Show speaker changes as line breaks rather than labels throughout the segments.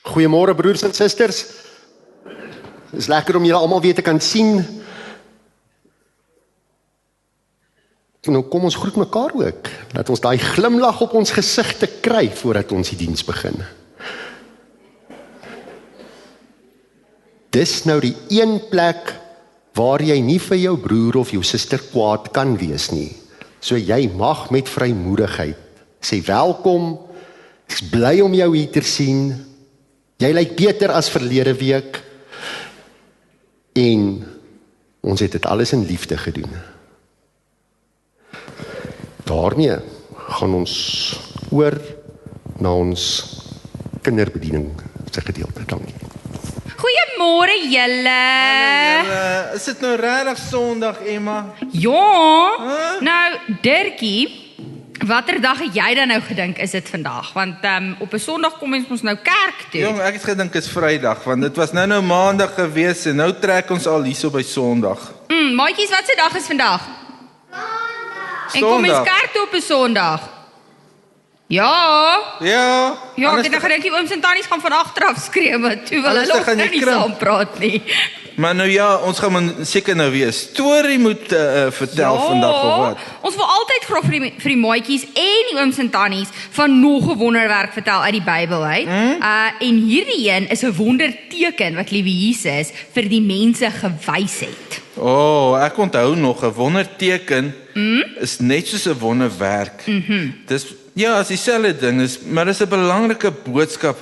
Goeiemôre broers en susters. Het is lekker om julle almal weer te kan sien. Nou kom ons groet mekaar ook. Laat ons daai glimlag op ons gesigte kry voordat ons die diens begin. Dis nou die een plek waar jy nie vir jou broer of jou suster kwaad kan wees nie. So jy mag met vrymoedigheid sê welkom. Ek's bly om jou hier te sien. Jy lyk beter as verlede week. En ons het dit alles in liefde gedoen. Daarmee gaan ons oor na ons kinderbediening se gedeelte. Dankie.
Goeiemôre julle.
Hallo, is dit nou regtig Sondag, Emma?
Ja. Nou, Dirkie, watter dag het jy dan nou gedink is dit vandag? Want op 'n Sondag kom ons nou kerk toe.
Jong, ek het gedink is Vrydag, want dit was nou Maandag gewees en nou trek ons al hierso by Sondag.
Maatjies, wat se dag is vandag? En kom ons kerk toe op 'n Sondag? Ja.
Ja.
Ja, ek het nou gedink die ooms en tannies gaan van agter af skree, maar toe wil hulle ook nie saam praat nie.
Maar nou ja, ons gaan seker nou weer 'n storie moet vertel vandag of wat.
Ons wil altyd graag vir die maatjies en die ooms en tannies van nog 'n wonderwerk vertel uit die Bybel uit. En hierdie een is 'n wonderteken wat liewe Jesus vir die mense gewys het.
Ek onthou nog 'n wonderteken is net soos 'n wonderwerk. Dis ja, is dieselfde ding, maar dis 'n belangrike boodskap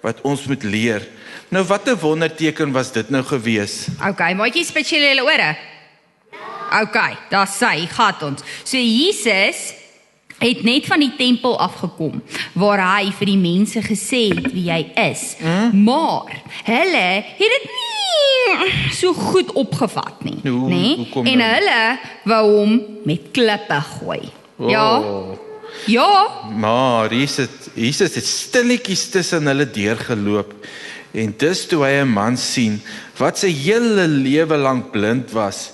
wat ons moet leer. Nou, wat 'n wonderteken was dit nou gewees?
Okay, maatjies, spit julle ore? Okay, daar sy, gaat ons. So Jesus het net van die tempel afgekom, waar hy vir die mense gesê het wie hy is. Maar, hulle het dit nie so goed opgevat nie.
Hoekom
en hulle wou hom met klippe gooi. Ja.
Maar Jesus het stilletjies tussen hulle deurgeloop. En dis toe hy 'n man sien, wat sy hele lewe lank blind was.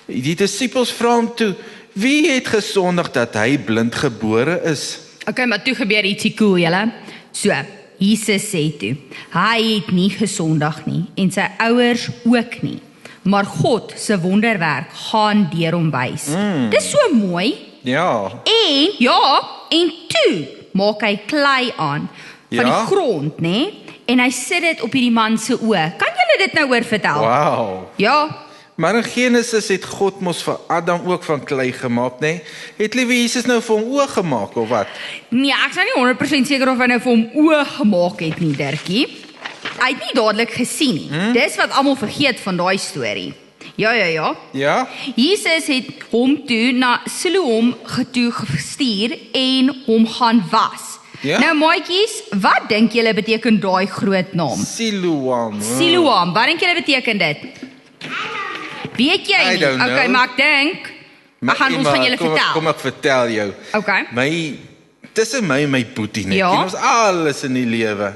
Die disippels vra hom toe, wie het gesondig dat hy blind gebore is?
Okay, maar toe gebeur ietsie cool, julle. So, Jesus sê toe, hy het nie gesondig nie, en sy ouers ook nie. Maar God se wonderwerk gaan deur hom wys. Dis so mooi.
Ja.
En toe maak hy klei aan van die grond, nê? En hy sit dit op hierdie man se oë. Kan julle dit nou oor vertel?
Wow.
Ja.
Maar in Genesis het God mos vir Adam ook van klei gemaak, nê? Het liewe Jesus nou vir hom oë gemaak of wat?
Nee, ek is nou nie 100% seker of hy nou vir hom oë gemaak het nie, Dirkie. Hy het nie dadelik gesien nie. Dis wat almal vergeet van daai storie. Ja.
Ja?
Jesus het hom toe na Siloam toe gestuur en hom gaan was.
Ja?
Nou maatjies, wat dink julle beteken daai groot naam?
Siloam.
Wat dink julle beteken dit? Weet jy nie? Okay, maar ek dink, ek gaan ons van julle vertel.
Kom ek vertel jou.
Okay.
Tussen my en my boetie, net. Ja. Ons alles in die lewe.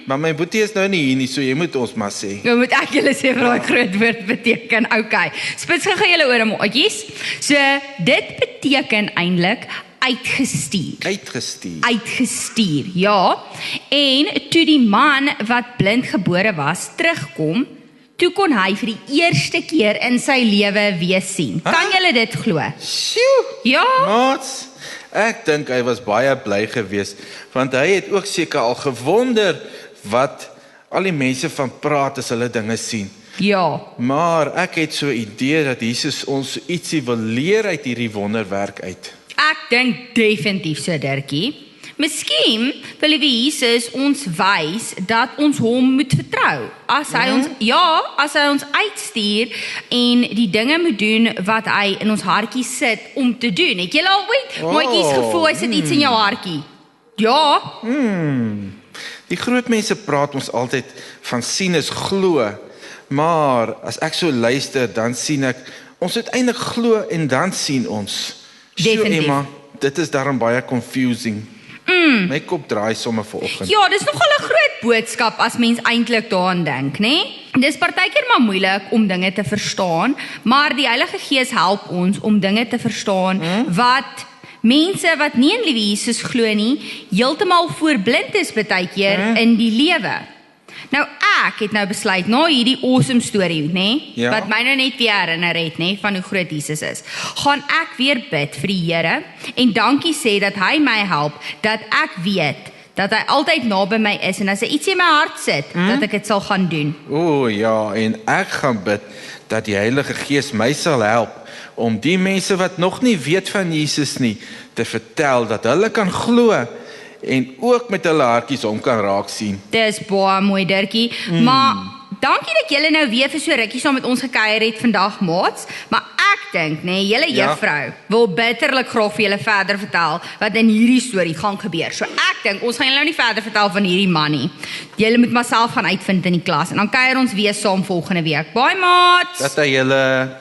Maar my boetie is nou nie hier nie, so jy moet ons maar sê.
Nou moet ek julle sê wat daai groot woord beteken. Okay. Spits gou julle ore maatjies. So, dit beteken eintlik Uitgestuur, ja. En toe die man wat blind gebore was, terugkom, toe kon hy vir die eerste keer in sy lewe weer sien. Kan julle dit glo?
Sjoe!
Ja?
Maats, ek dink hy was baie bly geweest, want hy het ook seker al gewonder wat al die mense van praat as hulle dinge sien.
Ja.
Maar ek het so 'n idee dat Jesus ons ietsie wil leer uit hierdie wonderwerk uit.
Ek dink definitief so, Dirkie. Miskien wil Jesus ons wys dat ons hom moet vertrou. As hy ons uitstuur en die dinge moet doen wat hy in ons hartjie sit om te doen. Het julle al ooit maatjies gevoel hy sit iets in jou hartjie? Ja.
Die groot mense praat ons altyd van sien is glo. Maar as ek so luister, dan sien ek ons uiteindelik glo en dan sien ons.
Definitief.
So Emma, dit is daarom baie confusing. My kop draai sommer vanoggend.
Ja, dis nogal 'n groot boodskap as mens eintlik daaraan dink, né? Dis partykeer maar moeilik om dinge te verstaan, maar die Heilige Gees help ons om dinge te verstaan wat mense wat nie in liewe Jesus glo nie, heeltemal voorblind is baie keer in die lewe. Nou ek het nou besluit, na hierdie awesome storie, nê,
Ja.
wat my nou net weer herinner het, nê, van hoe groot Jesus is, gaan ek weer bid vir die Here, en dankie sê dat hy my help, dat ek weet, dat hy altyd naby my is, en as hy iets in my hart sit, dat ek dit sal gaan doen.
O ja, en ek gaan bid dat die Heilige Gees my sal help om die mense wat nog nie weet van Jesus nie, te vertel dat hulle kan glo en ook met hulle hartjies om kan raak sien.
Dis baie mooi, Dirkie, maar dankie dat julle nou weer vir so rukkie saam met ons gekuier het vandag, maats, maar ek dink, nee, julle
Ja.
juffrou wil bitterlik graag vir julle verder vertel wat in hierdie storie gaan gebeur. So ek dink, ons gaan julle nou nie verder vertel van hierdie man nie. Julle moet maar self gaan uitvind in die klas, en dan kuier ons weer saam volgende week. Bye, maats!
Dat hy julle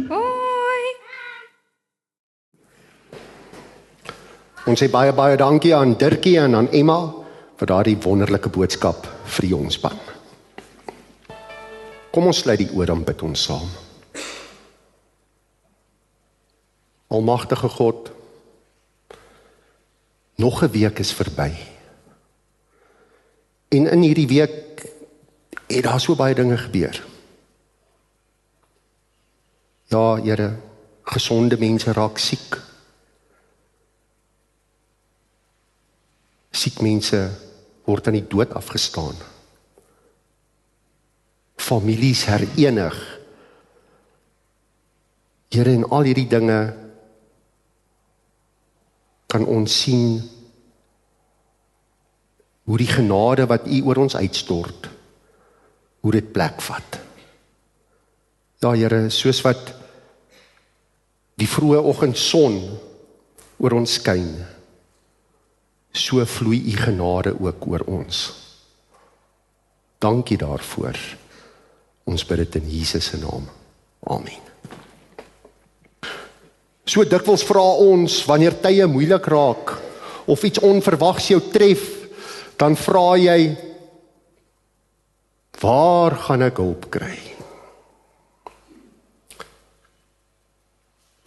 Bye!
Ons sê baie dankie aan Dirkie en aan Emma vir daardie wonderlike boodskap vir die jongspan. Kom ons sluit die oor, dan bid ons saam. Almagtige God, nog 'n week is verby. En in hierdie week het daar so baie dinge gebeur. Ja, Here, gesonde mense raak siek. Siek mense word aan die dood afgestaan. Families herenig. Here, en al hierdie dinge kan ons sien hoe die genade wat U oor ons uitstort, hoe dit plek vat. Ja, Here, soos wat die vroeë oggendson oor ons skyn, so vloei U genade ook oor ons. Dankie daarvoor. Ons bid dit in Jesus se naam. Amen. So dikwels vra ons, wanneer tye moeilik raak, of iets onverwags jou tref, dan vra jy, waar gaan ek hulp kry?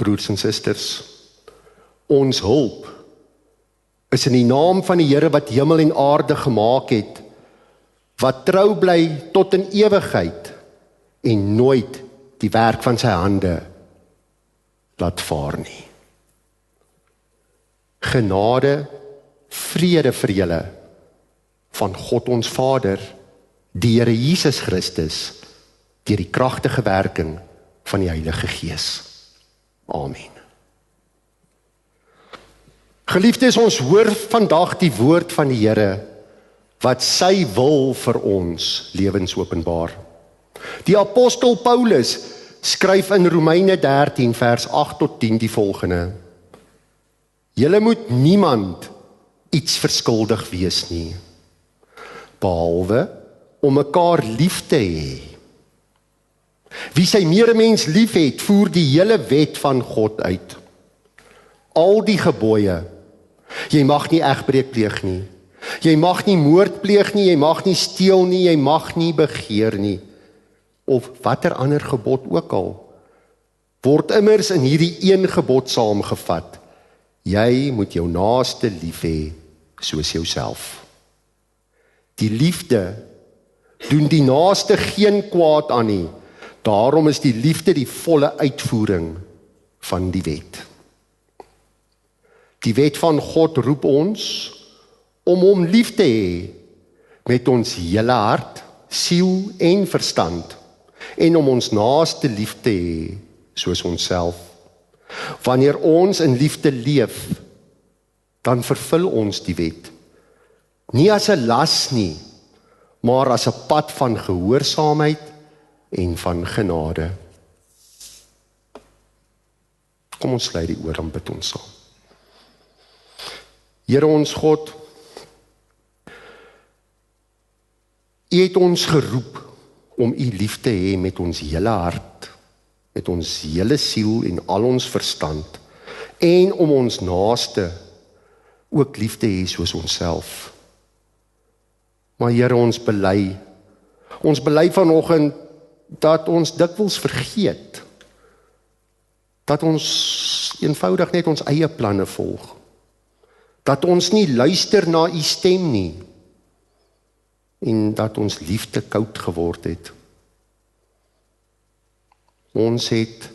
Broers en susters, ons hulp is in die naam van die Here wat hemel en aarde gemaak het, wat trou bly tot in ewigheid en nooit die werk van sy hande laat vaar nie. Genade, vrede vir julle van God ons Vader, die Here Jesus Christus, deur die kragtige werking van die Heilige Gees. Amen. Geliefdes, ons hoor vandag die woord van die Here, wat sy wil vir ons lewens openbaar. Die apostel Paulus skryf in Romeine 13 vers 8 tot 10 die volgende: Julle moet niemand iets verskuldig wees nie, behalwe om mekaar lief te hê. Wie sy medemens lief het, voer die hele wet van God uit. Al die gebooie: jy mag nie egbreek pleeg nie, jy mag nie moord pleeg nie, jy mag nie steel nie, jy mag nie begeer nie, of watter ander gebod ook al, word immers in hierdie een gebod saamgevat: jy moet jou naaste lief hê soos jouself. Die liefde doen die naaste geen kwaad aan nie, daarom is die liefde die volle uitvoering van die wet. Die wet van God roep ons om hom lief te hê met ons hele hart, siel en verstand, en om ons naaste lief te hê soos onsself. Wanneer ons in liefde leef, dan vervul ons die wet. Nie as 'n las nie, maar as 'n pad van gehoorsaamheid en van genade. Kom ons sluit die oor en bid ons saam. Here ons God, U het ons geroep om U lief te hê met ons hele hart, met ons hele siel en al ons verstand, en om ons naaste ook lief te hê soos onsself. Maar Here, ons bely vanoggend dat ons dikwels vergeet, dat ons eenvoudig net ons eie planne volg, dat ons nie luister na U stem nie, en dat ons liefde koud geword het. Ons het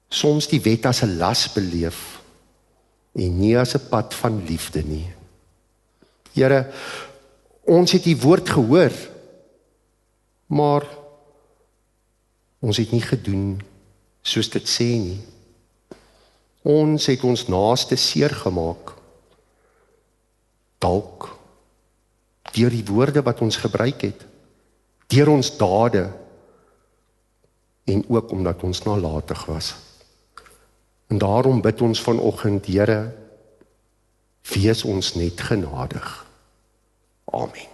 soms die wet as 'n las beleef en nie as 'n pad van liefde nie. Here, ons het die woord gehoor, maar ons het nie gedoen soos dit sê nie. Ons het ons naaste seer gemaak. Dalk deur die woorde wat ons gebruik het, deur ons dade, en ook omdat ons nalatig was. En daarom bid ons vanoggend, Here, wees ons net genadig. Amen.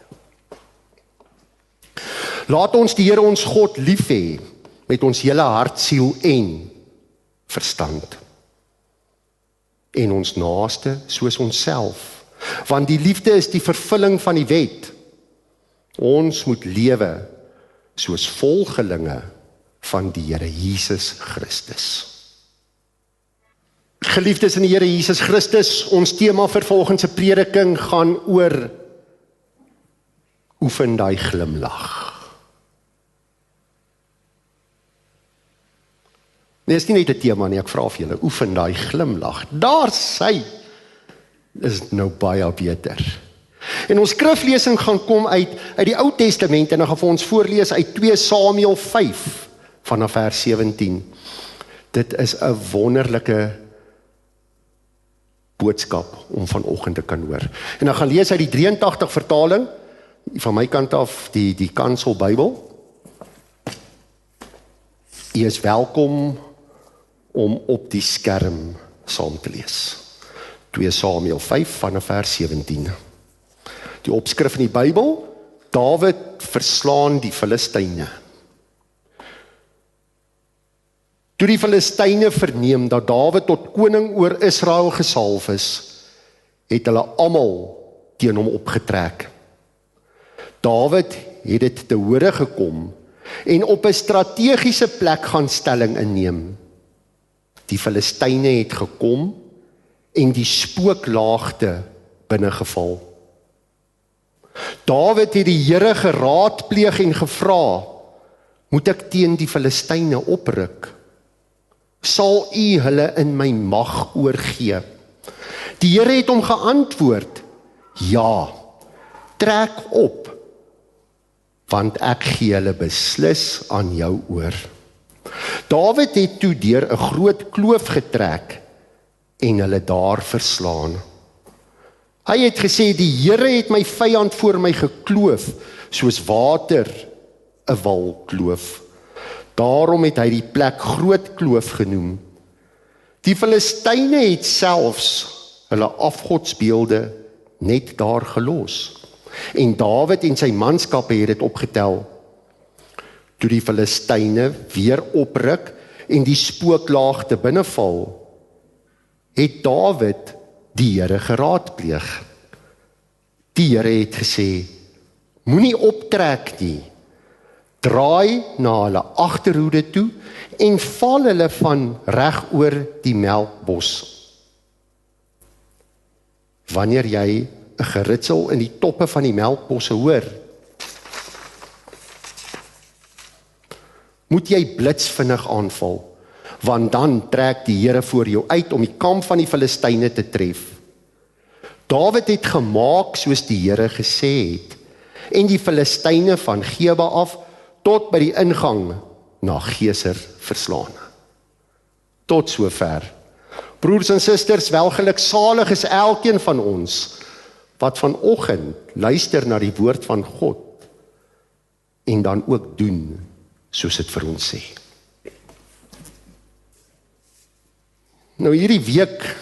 Laat ons die Here ons God lief hê, met ons hele hart, siel en verstand. En ons naaste soos onsself, want die liefde is die vervulling van die wet. Ons moet lewe soos volgelinge van die Here Jesus Christus. Geliefdes in die Here Jesus Christus, ons tema vir volgende prediking gaan oor oefen daai glimlag. Nee, is nie net 'n tema nie, ek vra vir julle, oefen daai glimlag. Daar sy is nou baie beter. En ons skriflesing gaan kom uit die Ou Testament en dan gaan vir ons voorlees uit 2 Samuel 5 vanaf vers 17. Dit is 'n wonderlike boodskap om vanoggend te kan hoor. En dan gaan lees uit die 83 vertaling, van my kant af die Kansel Bybel. U is welkom om op die skerm saam te lees. 2 Samuel 5 vanaf vers 17. Die opskrif in die Bybel, Dawid verslaan die Filistyne. Toe die Filistyne verneem dat Dawid tot koning oor Israel gesalf is, het hulle almal teen hom opgetrek. Dawid het dit te hore gekom en op 'n strategiese plek gaan stelling inneem. Die Filistyne het gekom en die spooklaagte binnegeval. Dawid het die Here geraadpleeg en gevra, moet ek teen die Filistyne opruk? Sal U hulle in my mag oorgee? Die Here het hom geantwoord, ja, trek op, want ek gee hulle beslis aan jou oor. Dawid het toe deur 'n groot kloof getrek en hulle daar verslaan. Hy het gesê, die Here het my vyand voor my gekloof, soos water 'n wal kloof. Daarom het hy die plek Groot Kloof genoem. Die Filistyne het selfs hulle afgodsbeelde net daar gelos. En Dawid en sy manskappe het dit opgetel. Toe die Filistyne weer opruk en die spooklaagte binneval, het Dawid die Here geraadpleeg. Die Here het gesê, moenie optrek nie, draai na hulle agterhoede toe en val hulle van reg oor die melkbos. Wanneer jy 'n geritsel in die toppe van die melkbosse hoor, moet jy blitsvinnig aanval, want dan trek die Here voor jou uit om die kamp van die Filistyne te tref. Dawid het gemaak soos die Here gesê het, en die Filistyne van Geba af tot by die ingang na Geser verslaan. Tot sover. Broers en susters, welgeluksalig is elkeen van ons wat vanoggend luister na die woord van God en dan ook doen soos dit vir ons sê. Nou hierdie week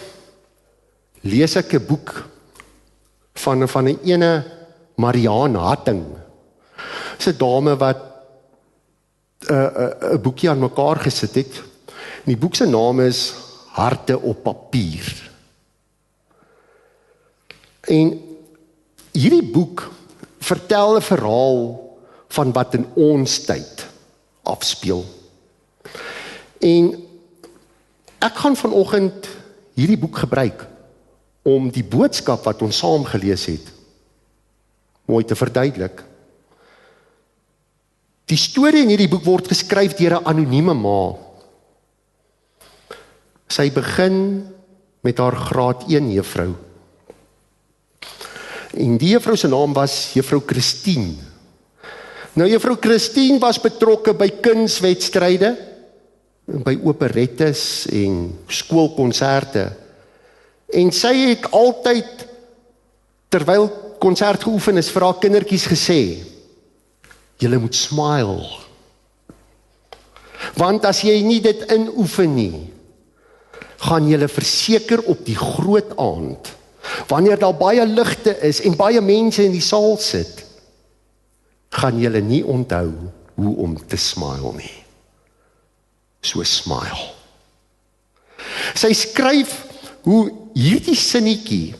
lees ek 'n boek van 'n ene Marianne Hatting. Dis 'n dame wat 'n boekie aan mekaar gesit het. En die boek se naam is Harte op papier. En hierdie boek vertel 'n verhaal van wat in ons tyd afspeel. En ek gaan vanoggend hierdie boek gebruik om die boodskap wat ons saam gelees het mooi te verduidelik. Die storie in hierdie boek word geskryf deur 'n anonieme ma. Sy begin met haar graad 1 juffrou. En die juffrou se naam was juffrou Christine. Nou juffrou Christine was betrokke by kunswedstryde, by operettes en skoolkonserte. En sy het altyd, terwyl konsert geoefen is, vir haar kindertjies gesê, julle moet smile. Want as jy nie dit inoefen nie, gaan julle verseker op die groot aand, wanneer daar baie ligte is en baie mense in die saal sit, gaan julle nie onthou hoe om te smile nie. So smile. Sy skryf hoe hierdie sinnetjie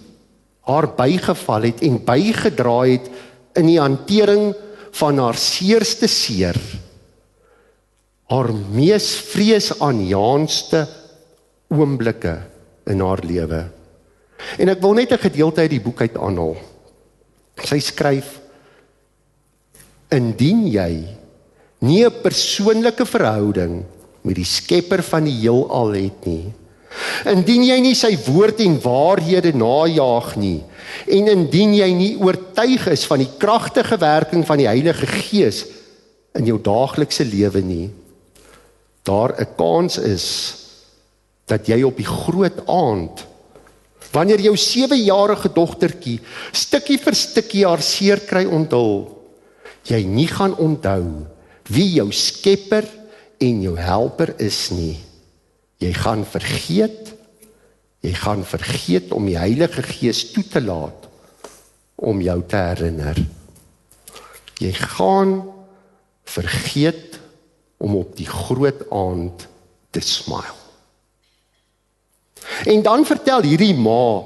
haar bygeval het en bygedra het in die hantering van haar seerste seer, haar mees vreesaanjaendste oomblikke in haar lewe. En ek wil net 'n gedeelte uit die boek uit aanhaal. Sy skryf, indien jy nie 'n persoonlike verhouding met die skepper van die heelal het nie, indien jy nie sy woord en waarhede najaag nie, en indien jy nie oortuig is van die kragtige werking van die Heilige Gees in jou daaglikse lewe nie, daar 'n kans is dat jy op die groot aand, wanneer jou 7-jarige dogtertjie stukkie vir stukkie haar seer kry onthul, jy nie gaan onthou wie jou skepper en jou helper is nie. Jy gaan vergeet om die Heilige Gees toe te laat om jou te herinner. Jy gaan vergeet om op die groot aand te smile. En dan vertel hierdie ma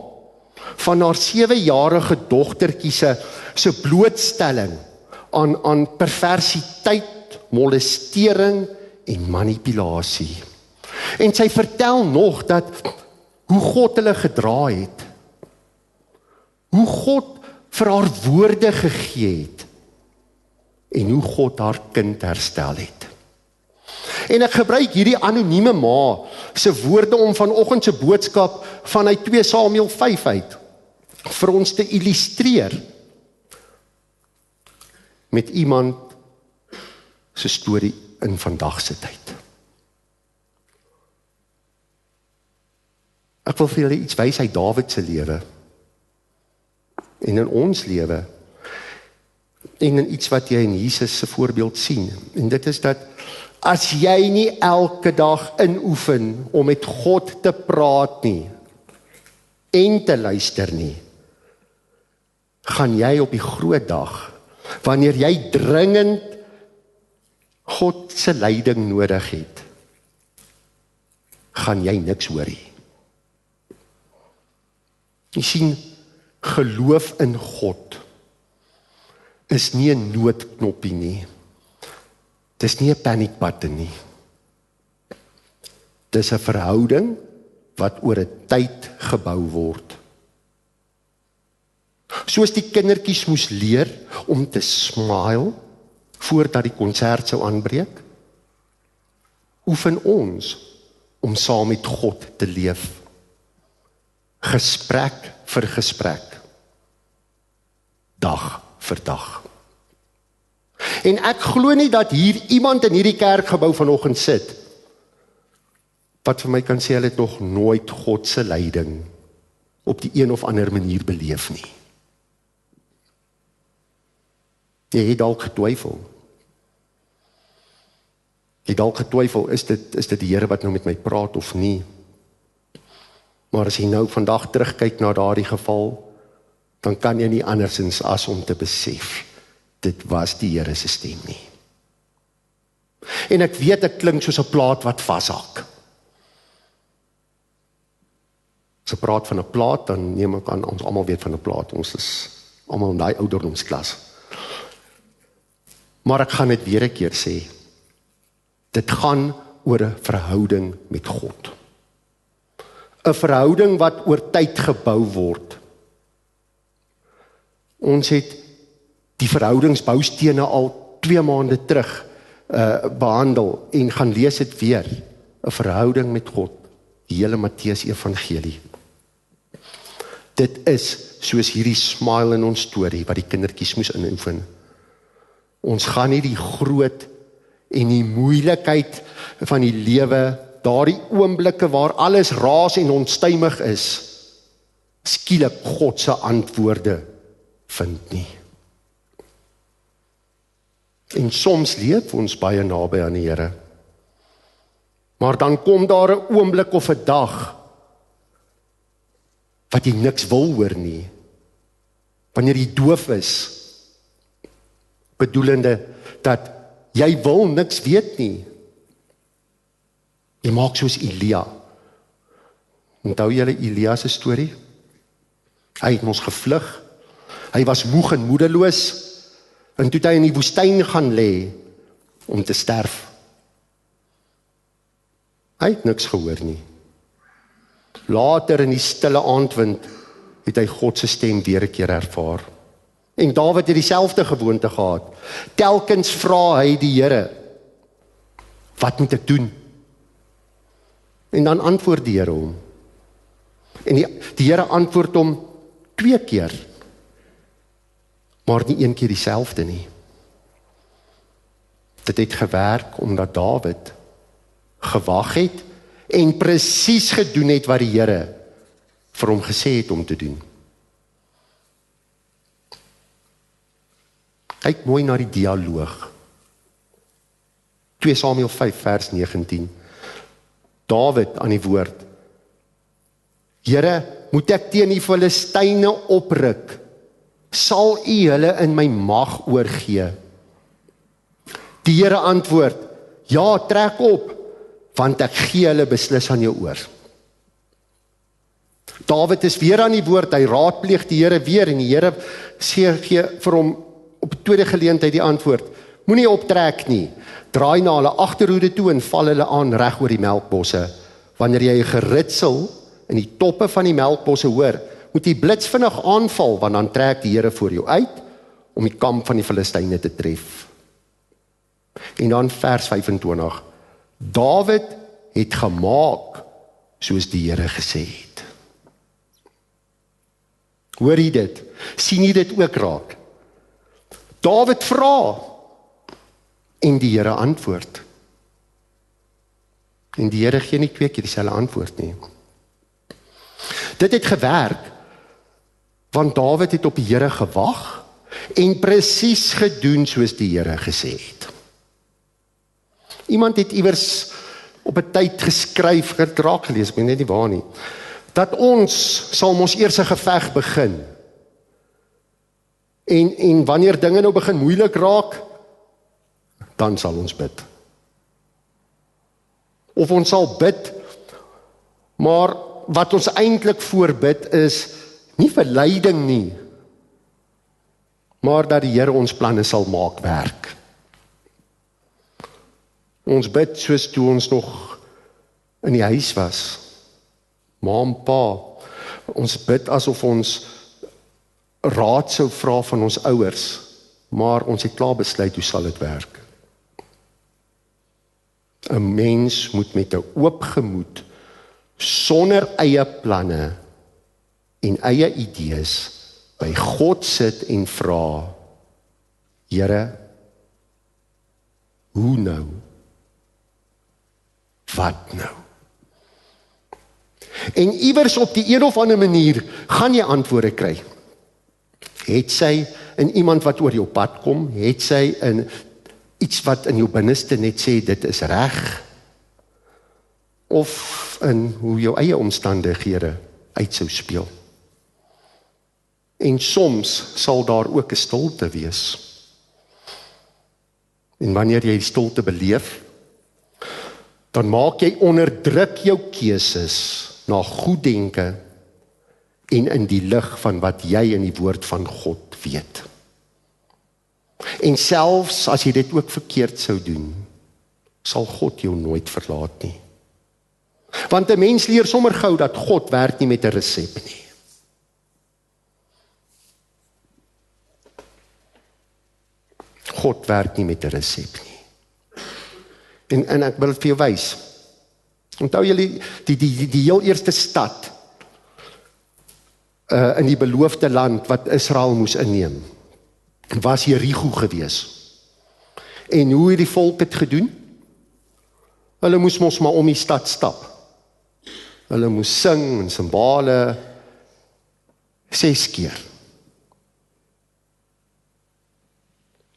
van haar 7-jarige dogtertjie se blootstelling aan perversiteit, molestering en manipulasie. En sy vertel nog dat hoe God hulle gedra het, hoe God vir haar woorde gegee het, en hoe God haar kind herstel het. En ek gebruik hierdie anonieme ma se woorde om vanoggend se boodskap vanuit 2 Samuel 5 uit vir ons te illustreer met iemand se storie in vandag se tyd. Ek wil vir julle iets wys uit Dawid se lewe en in ons lewe en in iets wat jy in Jesus se voorbeeld sien. En dit is dat as jy nie elke dag inoefen om met God te praat nie en te luister nie, gaan jy op die groot dag, wanneer jy dringend God se leiding nodig het, gaan jy niks hoor nie. Jy sien, geloof in God is nie 'n noodknoppie nie. Dis nie 'n panic button nie. Dis 'n verhouding wat oor 'n tyd gebou word. Soos die kindertjies moes leer om te smile voordat die konsert sou aanbreek, oefen ons om saam met God te leef. Gesprek vir gesprek. Dag vir dag. En ek glo nie dat hier iemand in hierdie kerkgebou vanoggend sit wat vir my kan sê hulle het nog nooit God se leiding op die een of ander manier beleef nie. Jy het dalk getwyfel. Jy het dalk getwyfel, is dit die Here wat nou met my praat of nie? Maar as jy nou vandag terugkyk na daardie geval, dan kan jy nie andersins as om te besef, dit was die Here se stem nie. En ek weet dit klink soos 'n plaat wat vashak. As ek praat van 'n plaat, dan neem ek aan ons almal weet van 'n plaat. Ons is almal in daai ouderdomsklas. Maar ek gaan dit weer 'n keer sê. Dit gaan oor 'n verhouding met God. 'n Verhouding wat oor tyd gebou word. Ons het die verhoudingsboustene al 2 maande terug behandel en gaan lees dit weer. 'n Verhouding met God, die hele Matteus Evangelie. Dit is soos hierdie smile in ons storie wat die kindertjies moes inoefen. Ons gaan nie die groot en die moeilikheid van die lewe, daardie oomblikke waar alles raas en onstuimig is, skielik God se antwoorde vind nie. En soms leef ons baie naby aan die Here. Maar dan kom daar 'n oomblik of 'n dag wat jy niks wil hoor nie. Wanneer jy doof is, bedoelende dat jy wil niks weet nie. Jy maak soos Elia. Onthou julle Elia se storie? Hy het mos gevlug. Hy was moeg en moedeloos. En toe het hy in die woestyn gaan lê om te sterf. Hy het niks gehoor nie. Later in die stille aandwind het hy God se stem weer 'n keer ervaar. En Dawid het dieselfde gewoonte gehad. Telkens vra hy die Here, wat moet ek doen? En dan antwoord die Here hom. En die Here antwoord hom 2 keer. Maar nie 1 keer dieselfde nie. Dit het gewerk omdat Dawid gewag het en presies gedoen het wat die Here vir hom gesê het om te doen. Kyk mooi na die dialoog. 2 Samuel 5 vers 19. Dawid aan die woord. Here, moet ek teen die Filistyne opruk? Sal U hulle in my mag oorgee? Die Here antwoord, ja, trek op, want ek gee hulle beslis aan jou oor. Dawid is weer aan die woord, hy raadpleeg die Here weer, en die Here gee vir hom op 'n tweede geleentheid die antwoord, moenie optrek nie, draai na hulle agterhoede toe en val hulle aan reg oor die melkbosse. Wanneer jy 'n geritsel in die toppe van die melkbosse hoor, moet jy blitsvinnig aanval, want dan trek die Here voor jou uit, om die kamp van die Filistyne te tref. En dan vers 25, Dawid het gemaak, soos die Here gesê het. Hoor jy dit? Sien jy dit ook raak? Dawid vra, en die Here antwoord. En die Here gee nie 2 keer dieselfde antwoord nie. Dit het gewerk, want Dawid het op die Here gewag, en presies gedoen soos die Here gesê het. Iemand het iewers op 'n tyd geskryf, het raak gelees, ek weet net nie waar nie, dat ons sal mos eers 'n geveg begin. En wanneer dinge nou begin moeilik raak, dan sal ons bid. Of ons sal bid, maar wat ons eintlik voorbid is nie vir lyding nie, maar dat die Here ons planne sal maak werk. Ons bid soos toe ons nog in die huis was. Ma en pa, ons bid asof ons raad sou vra van ons ouers, maar ons het klaar besluit hoe sal dit werk. 'n Mens moet met 'n oop gemoed, sonder eie planne en eie idees, by God sit en vra, Here, hoe nou? Wat nou? En iewers op die een of ander manier gaan jy antwoorde kry. Het sy in iemand wat oor jou pad kom, het sy in iets wat in jou binneste net sê, dit is reg, of in hoe jou eie omstandighede uit sou speel. En soms sal daar ook 'n stilte wees. En wanneer jy die stilte beleef, dan maak jy onder druk jou keuses na goeddenke en in die lig van wat jy in die woord van God weet. En selfs as jy dit ook verkeerd sou doen, sal God jou nooit verlaat nie. Want 'n mens leer sommer gou dat God werk nie met 'n resep nie. God werk nie met 'n resep nie. En ek wil dit vir jou wys. Onthou julle die heel eerste stad in die beloofde land wat Israel moes inneem, was Jerigo gewees. En hoe het die volk het gedoen? Hulle moes mos maar om die stad stap. Hulle moes sing en simbale 6 keer.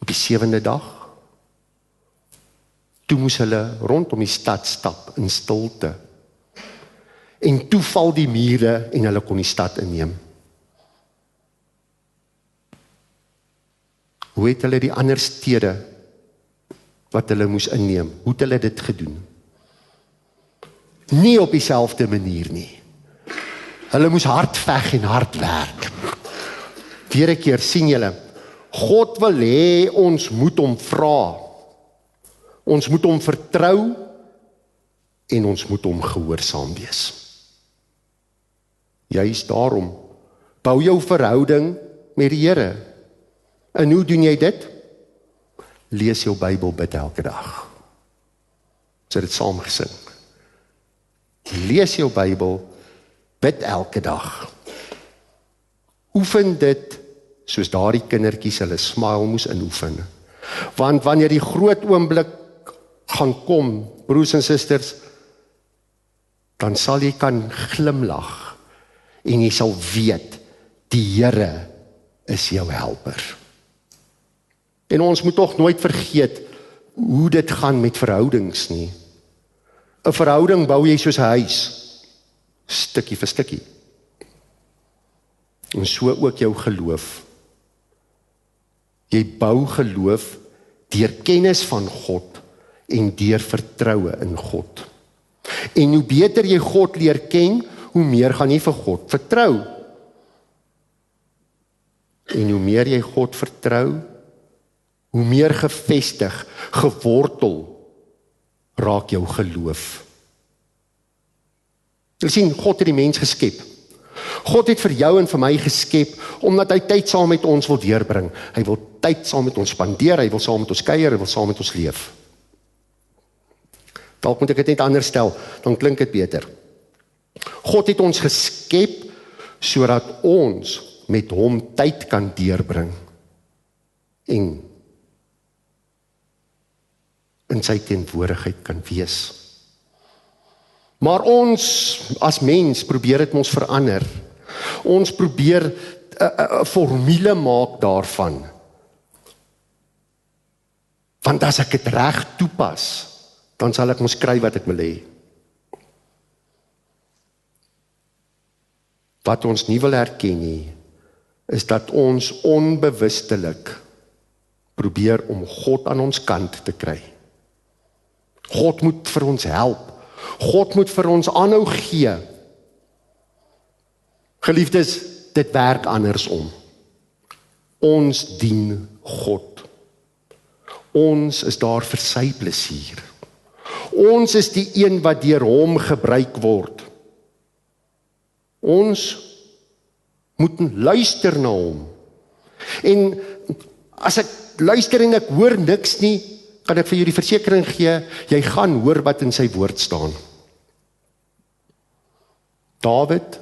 Op die 7de dag, toe moes hulle rondom die stad stap in stilte. En toe val die mure en hulle kon die stad inneem. Hoe het hulle die ander stede wat hulle moes inneem, hoe het hulle dit gedoen? Nie op dieselfde manier nie. Hulle moes hard veg en hard werk. Weer 'n keer sien julle, God wil hê ons moet hom vra. Ons moet hom vertrou en ons moet hom gehoorsaam wees. Juist daarom, bou jou verhouding met die Here. En hoe doen jy dit? Lees jou Bybel, bid elke dag. Ons het dit saam gesing. Lees jou Bybel, bid elke dag. Oefen dit soos daardie kindertjies hulle smile moes inoefen. Want wanneer die groot oomblik gaan kom, broers en susters, dan sal jy kan glimlag en jy sal weet, die Here is jou helper. En ons moet tog nooit vergeet hoe dit gaan met verhoudings nie. 'n Verhouding bou jy soos 'n huis, stukkie vir stukkie. En so ook jou geloof. Jy bou geloof deur kennis van God en deur vertroue in God. En hoe beter jy God leer ken, hoe meer gaan jy vir God vertrou. En hoe meer jy God vertrou, hoe meer gevestig, gewortel raak jou geloof. Jy sien, God het die mens geskep. God het vir jou en vir my geskep, omdat hy tyd saam met ons wil deurbring. Hy wil tyd saam met ons spandeer, hy wil saam met ons kuier, hy wil saam met ons leef. Dalk moet ek dit net anders stel, dan klink dit beter. God het ons geskep, sodat ons met hom tyd kan deurbring. En in sy teenwoordigheid kan wees. Maar ons as mens probeer dit ons verander. Ons probeer 'n formule maak daarvan. Want as ek dit reg toepas, dan sal ek mos kry wat ek wil hê. Wat ons nie wil erken nie, is dat ons onbewustelik probeer om God aan ons kant te kry. God moet vir ons help. God moet vir ons aanhou gee. Geliefdes, dit werk andersom. Ons dien God. Ons is daar vir sy plesier. Ons is die een wat deur hom gebruik word. Ons moet luister na hom. En as ek luister en ek hoor niks nie, kan ek vir jou die versekering gee, jy gaan hoor wat in sy woord staan. Dawid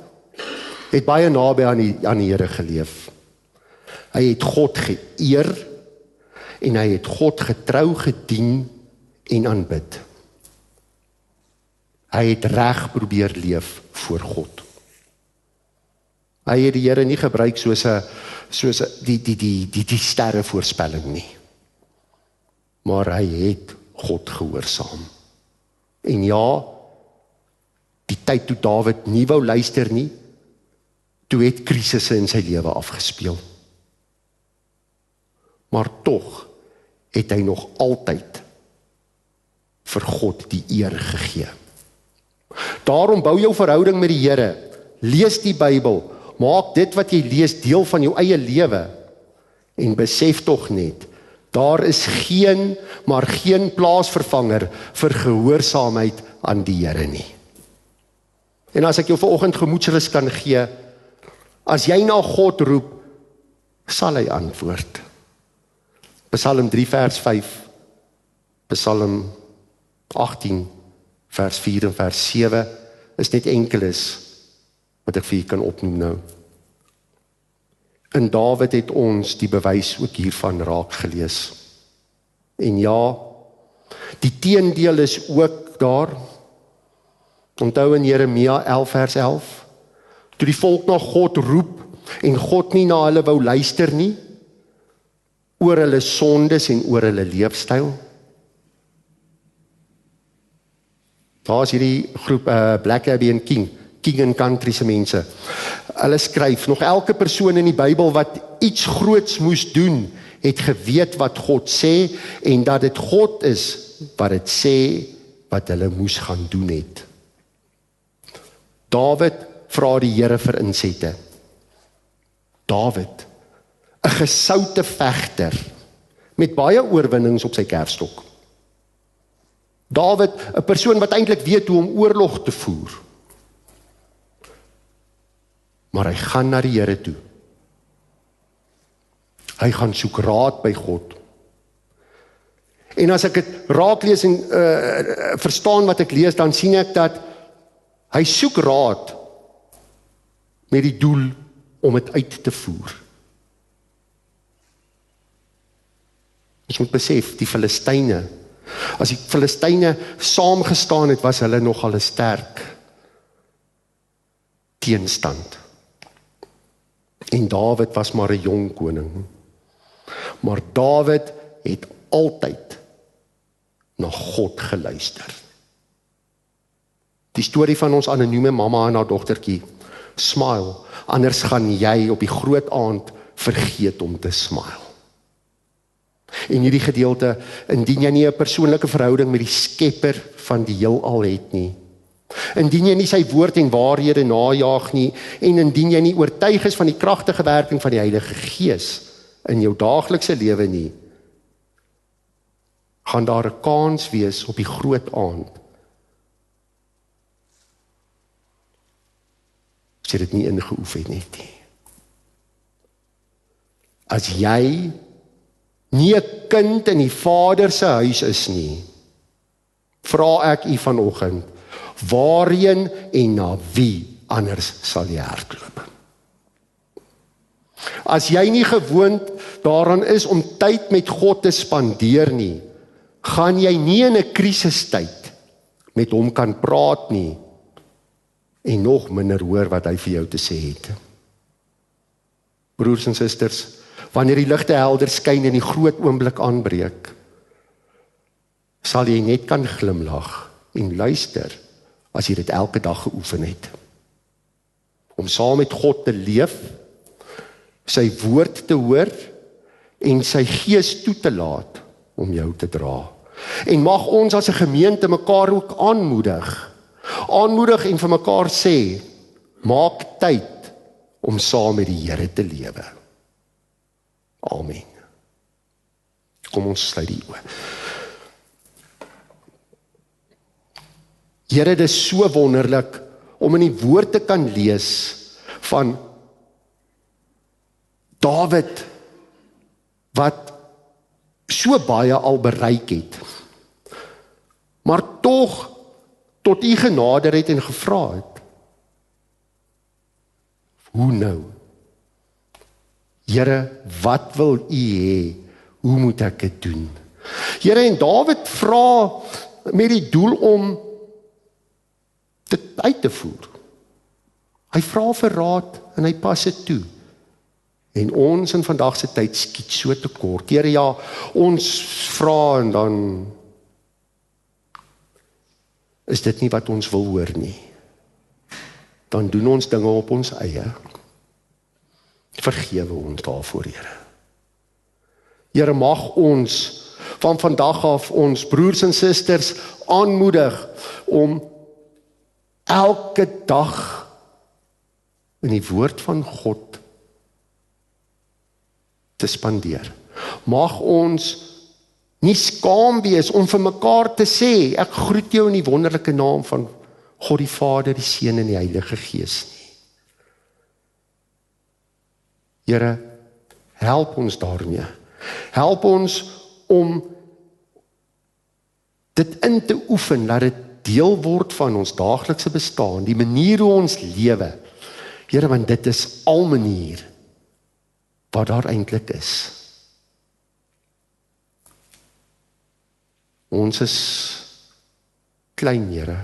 het baie naby aan die Here geleef. Hy het God geëer en hy het God getrou gedien en aanbid. Hy het reg probeer leef voor God. Hy het die Here nie gebruik soos die sterre voorspelling nie. Maar hy het God gehoorsaam. En ja, die tyd toe Dawid nie wou luister nie, toe het krisisse in sy lewe afgespeel. Maar tog het hy nog altyd vir God die eer gegee. Daarom bou jou verhouding met die Here, lees die Bybel, maak dit wat jy lees deel van jou eie lewe, en besef tog net, daar is geen plaasvervanger vir gehoorsaamheid aan die Here nie. En as ek jou vanoggend gemoedsrus kan gee, as jy na God roep, sal hy antwoord. Psalm 3 vers 5, Psalm 18 vers 4 en vers 7 is net enkeles wat ek vir u kan opnoem nou. En Dawid het ons die bewys ook hiervan raak gelees. En ja, die teendeel is ook daar. Onthou in Jeremia 11 vers 11, toe die volk na God roep en God nie na hulle wou luister nie, oor hulle sondes en oor hulle leefstyl. Daar is hierdie groep Black Abbey en King and Country se mense. Hulle skryf, nog elke persoon in die Bybel wat iets groots moes doen, het geweet wat God sê, en dat dit God is wat dit sê, wat hulle moes gaan doen het. Dawid vra die Here vir insette. Dawid, 'n gesoute vegter, met baie oorwinnings op sy kerfstok. Dawid, 'n persoon wat eintlik weet hoe om oorlog te voer. Maar hy gaan na die Here toe. Hy gaan soek raad by God. En as ek dit raak lees en verstaan wat ek lees, dan sien ek dat hy soek raad met die doel om dit uit te voer. Ons moet besef, die Filistyne, as die Filistyne saamgestaan het, was hulle nogal 'n sterk teenstand. En Dawid was maar 'n jong koning. Maar Dawid het altyd na God geluister. Die storie van ons anonieme mamma en haar dogtertjie, smile, anders gaan jy op die groot aand vergeet om te smile. En hierdie gedeelte, indien jy nie 'n persoonlike verhouding met die skepper van die heelal het nie, indien jy nie sy woord en waarhede najaag nie, en indien jy nie oortuig is van die kragtige werking van die Heilige Gees in jou daaglikse lewe nie, gaan daar 'n kans wees op die groot aand, as jy dit nie ingeoefen het nie. As jy nie 'n kind in die Vader se huis is nie, vra ek u vanoggend, waarheen en na wie anders sal jy hardloop? As jy nie gewoond daaraan is om tyd met God te spandeer nie, gaan jy nie in 'n krisistyd met hom kan praat nie, en nog minder hoor wat hy vir jou te sê het. Broers en susters, wanneer die ligte helder skyn en die groot oomblik aanbreek, sal jy net kan glimlag en luister as jy dit elke dag geoefen het. Om saam met God te leef, sy woord te hoor en sy gees toe te laat om jou te dra. En mag ons as 'n gemeente mekaar ook aanmoedig en vir mekaar sê, maak tyd om saam met die Here te lewe. Amen. Kom ons sluit die oë. Here, dit is so wonderlik om in die woord te kan lees van Dawid, wat so baie al bereik het, maar tog tot u genader het en gevra het. Hoe nou? Here, wat wil u hê? Hoe moet ek dit doen? Here, en Dawid vra met die doel om dit uit te voer. Hy vra vir raad en hy pas dit toe. En ons in vandag se tyd skiet so tekort. Here, ja, ons vra en dan is dit nie wat ons wil hoor nie. Dan doen ons dinge op ons eie. Vergewe ons daarvoor, Here. Here, mag ons van vandag af ons broers en susters aanmoedig om elke dag in die woord van God te spandeer. Mag ons nie skaam wees om vir mekaar te sê, ek groet jou in die wonderlike naam van God die Vader, die Seun en die Heilige Gees nie. Here, help ons daarmee, Help ons om dit in te oefen, dat dit deel word van ons daaglikse bestaan, die manier hoe ons lewe. Here, want dit is al manier wat daar eintlik is. Ons is klein, Here.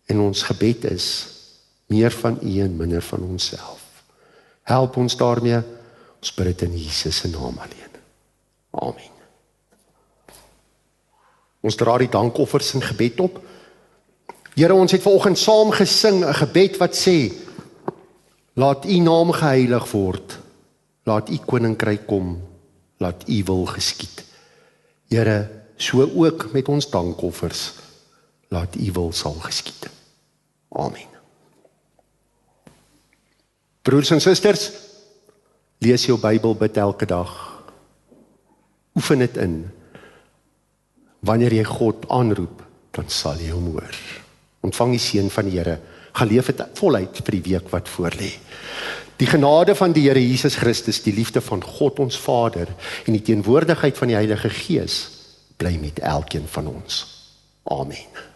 En ons gebed is meer van U en minder van onsself. Help ons daarmee, ons bid dit in Jesus se naam alleen. Amen. Ons dra die dankoffers in gebed op. Here, ons het vanoggend saam gesing 'n gebed wat sê, laat U naam geheilig word, laat U koninkryk kom, laat U wil geskied. Here, so ook met ons dankoffers, laat U wil sal geskied. Amen. Broers en susters, lees jou Bybel, bid elke dag. Oefen dit in. Wanneer jy God aanroep, dan sal jy hom hoor. Ontvang die seën van die Here. Gaan leef dit voluit vir die week wat voorlê. Die genade van die Here Jesus Christus, die liefde van God ons Vader en die teenwoordigheid van die Heilige Gees bly met elkeen van ons. Amen.